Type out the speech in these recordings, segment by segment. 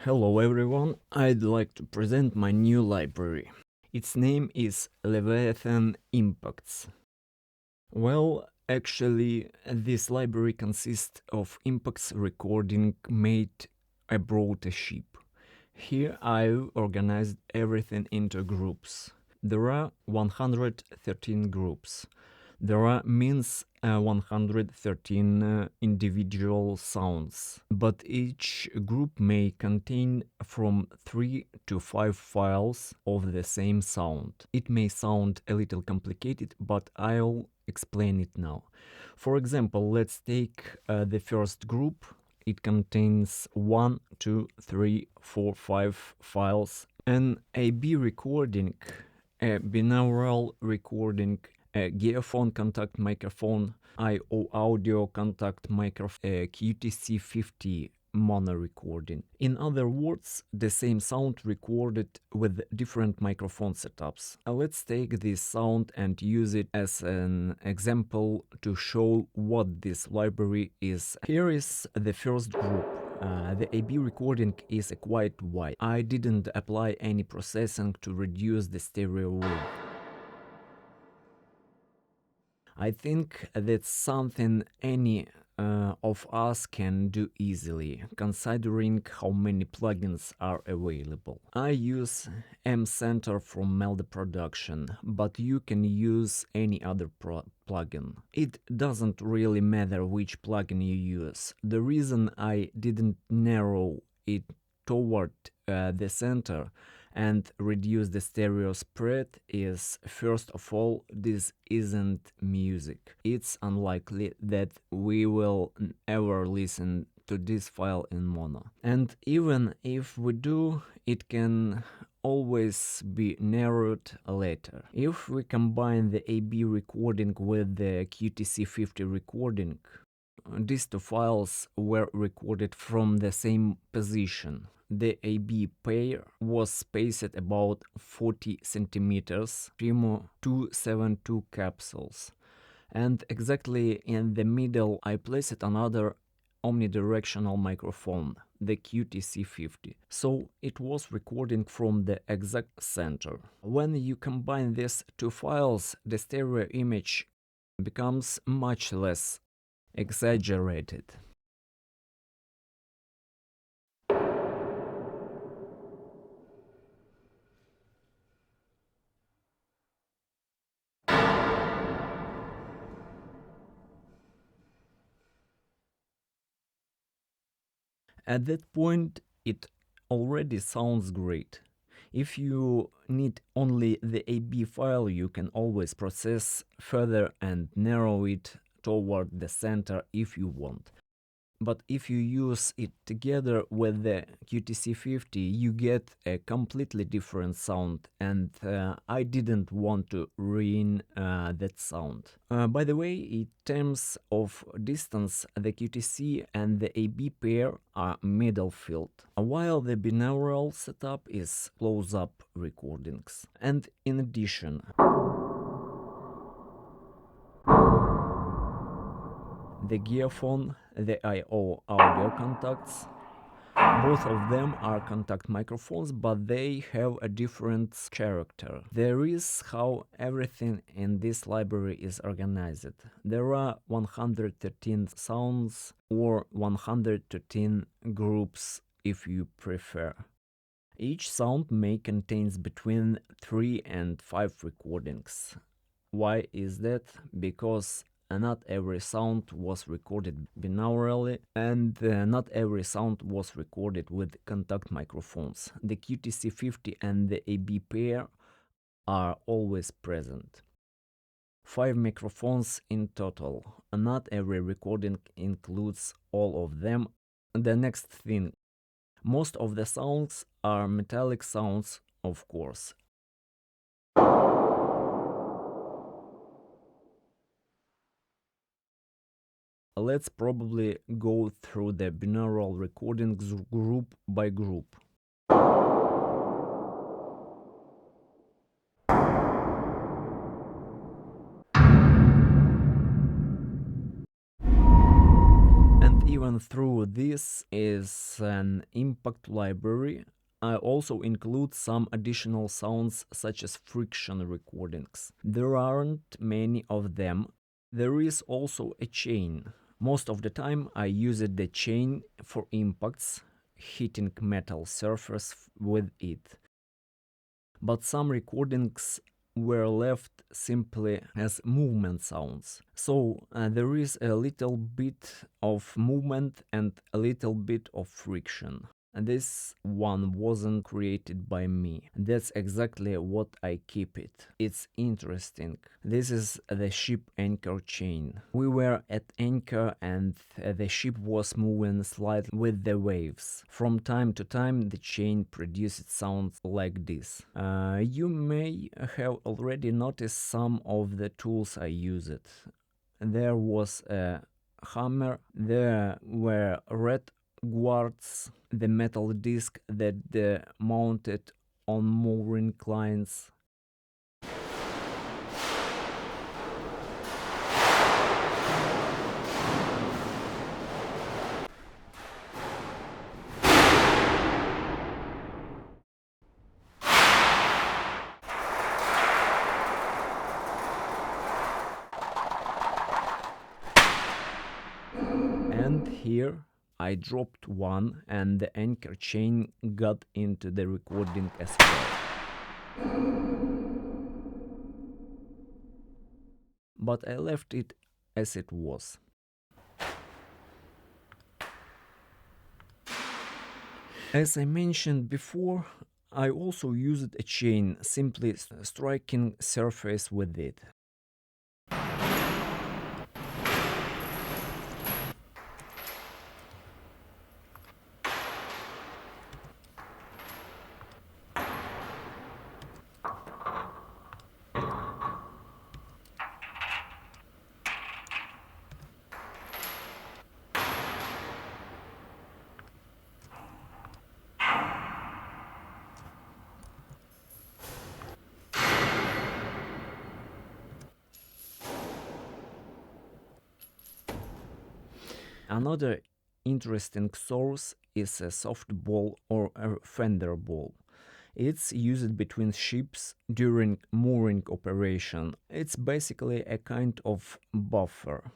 Hello everyone, I'd like to present my new library. Its name is Leviathan Impacts. Well, actually, this library consists of impacts recording made aboard a ship. Here I've organized everything into groups. There are 113 groups. There are means 113 individual sounds, but each group may contain from 3 to 5 files of the same sound. It may sound a little complicated, but I'll explain it now. For example, let's take the first group. It contains 1, 2, 3, 4, 5 files, an AB recording, a binaural recording, a Geofone contact microphone, IO audio contact microphone, a QTC50 mono recording. In other words, the same sound recorded with different microphone setups. Let's take this sound and use it as an example to show what this library is. Here is the first group. The AB recording is quite wide. I didn't apply any processing to reduce the stereo volume. I think that's something any of us can do easily, considering how many plugins are available. I use M-Center from Melody Production, but you can use any other plugin. It doesn't really matter which plugin you use. The reason I didn't narrow it toward the center and reduce the stereo spread is, first of all, this isn't music. It's unlikely that we will ever listen to this file in mono. And even if we do, it can always be narrowed later. If we combine the AB recording with the QTC50 recording, these two files were recorded from the same position. The AB pair was spaced about 40 centimeters, Primo 272 capsules, and exactly in the middle I placed another omnidirectional microphone, the QTC50, so it was recording from the exact center. When you combine these two files, the stereo image becomes much less exaggerated. At that point, it already sounds great. If you need only the AB file, you can always process further and narrow it toward the center if you want. But if you use it together with the QTC50, you get a completely different sound, and I didn't want to ruin that sound. By the way, in terms of distance, the QTC and the AB pair are middle field, while the binaural setup is close-up recordings. And in addition, the Geofone, the IO audio contacts, both of them are contact microphones, but they have a different character. There is how everything in this library is organized. There are 113 sounds or 113 groups if you prefer. Each sound may contain between 3 and 5 recordings. Why is that? Because not every sound was recorded binaurally, and not every sound was recorded with contact microphones. The QTC50 and the AB pair are always present. 5 microphones in total. Not every recording includes all of them. The next thing, most of the sounds are metallic sounds, of course. Let's probably go through the binaural recordings group by group. And even run through this is an impact library. I also include some additional sounds such as friction recordings. There aren't many of them. There is also a chain. Most of the time I used the chain for impacts, hitting metal surface with it. But some recordings were left simply as movement sounds. So there is a little bit of movement and a little bit of friction. This one wasn't created by me. That's exactly what I keep it. It's interesting. This is the ship anchor chain. We were at anchor and the ship was moving slightly with the waves. From time to time the chain produced sounds like this. You may have already noticed some of the tools I used. There was a hammer, there were red guards, the metal disc that mounted on mooring lines. And here I dropped one and the anchor chain got into the recording as well. But I left it as it was. As I mentioned before, I also used a chain, simply striking surface with it. Another interesting source is a soft ball or a fender ball. It's used between ships during mooring operation. It's basically a kind of buffer.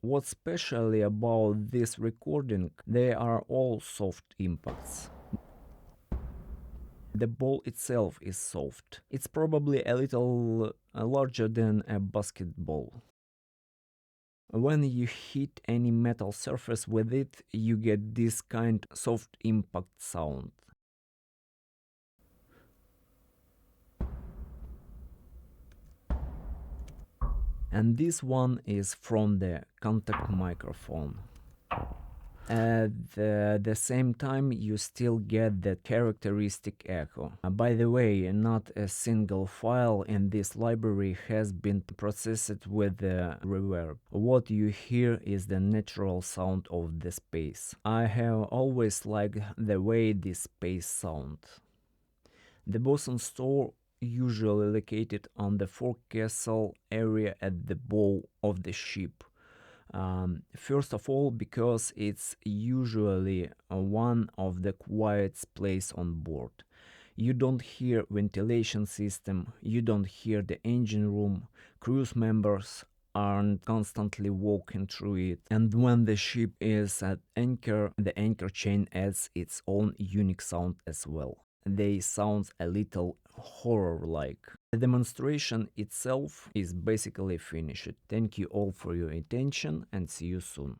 What's special about this recording, they are all soft impacts. The ball itself is soft. It's probably a little larger than a basketball. When you hit any metal surface with it, you get this kind of soft impact sound. And this one is from the contact microphone. At the same time, you still get that characteristic echo. By the way, not a single file in this library has been processed with the reverb. What you hear is the natural sound of the space. I have always liked the way this space sounds. The Bosun Store usually located on the forecastle area at the bow of the ship. First of all, because it's usually one of the quietest places on board. You don't hear ventilation system, you don't hear the engine room, crew members aren't constantly walking through it, and when the ship is at anchor, the anchor chain adds its own unique sound as well. They sound a little horror-like. The demonstration itself is basically finished. Thank you all for your attention and see you soon.